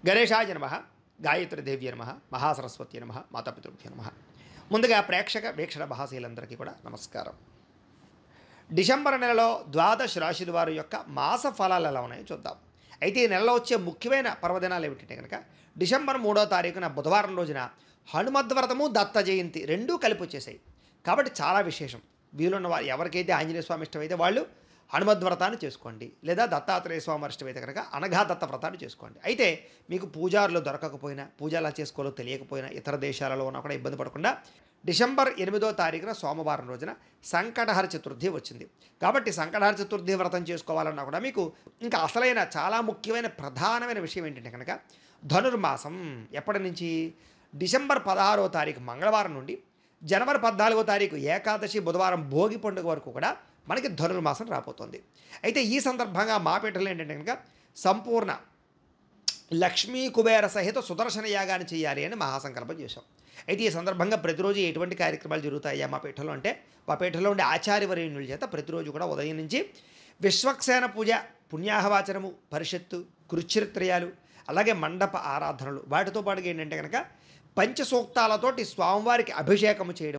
గణేశాయ నమః, గాయత్రీదేవ్యై నమః, మహాసరస్వతి నమః, మాతాపితృభ్యో నమః. ముందుగా ప్రేక్షక వీక్షణ మహాశీలందరికీ కూడా నమస్కారం. డిసెంబర్ నెలలో ద్వాదశ రాశుల వారి యొక్క మాస ఫలాలు ఎలా ఉన్నాయో చూద్దాం. అయితే ఈ నెలలో వచ్చే ముఖ్యమైన పర్వదినాలు ఏమిటంటే కనుక డిసెంబర్ 3వ తారీఖున బుధవారం రోజున హనుమద్వ్రతము, దత్త జయంతి రెండూ కలిపి వచ్చేసాయి. కాబట్టి చాలా విశేషం. వీలున్న వారు ఎవరికైతే ఆంజనేయ స్వామి ఇష్టమైతే వాళ్ళు హనుమద్వ్రతాన్ని చేసుకోండి, లేదా దత్తాత్రేయ స్వామి ఇష్టమైతే కనుక అనఘా దత్త వ్రతాన్ని చేసుకోండి. అయితే మీకు పూజారులు దొరకకపోయినా, పూజ ఎలా చేసుకోవాలో తెలియకపోయినా, ఇతర దేశాలలో ఉన్నా కూడా ఇబ్బంది పడకుండా డిసెంబర్ 8వ తారీఖున సోమవారం రోజున సంకటహర చతుర్థి వచ్చింది. కాబట్టి సంకటహర చతుర్థి వ్రతం చేసుకోవాలన్నా కూడా మీకు ఇంకా అసలైన చాలా ముఖ్యమైన ప్రధానమైన విషయం ఏంటంటే కనుక ధనుర్మాసం ఎప్పటి నుంచి డిసెంబర్ 16వ తారీఖు మంగళవారం నుండి జనవరి 14వ తారీఖు ఏకాదశి బుధవారం భోగి పండుగ వరకు కూడా మనకి ధనుర్మాసం రాబోతోంది. అయితే ఈ సందర్భంగా మా పీఠంలో ఏంటంటే కనుక సంపూర్ణ లక్ష్మీ కుబేర సహిత సుదర్శన యాగాన్ని చేయాలి అని మహాసంకల్పం చేశాం. అయితే ఈ సందర్భంగా ప్రతిరోజు ఎటువంటి కార్యక్రమాలు జరుగుతాయా మా పీఠంలో అంటే, మా పీఠంలో ఉండే ఆచార్యవర్యుల చేత ప్రతిరోజు కూడా ఉదయం నుంచి విశ్వక్సేన పూజ, పుణ్యాహవాచనము, పరిషత్తు, కృచ్ఛ్రిత్రయాలు, అలాగే మండప ఆరాధనలు, వాటితో పాటుగా ఏంటంటే కనుక పంచసూక్తాలతోటి స్వామివారికి అభిషేకము చేయడం,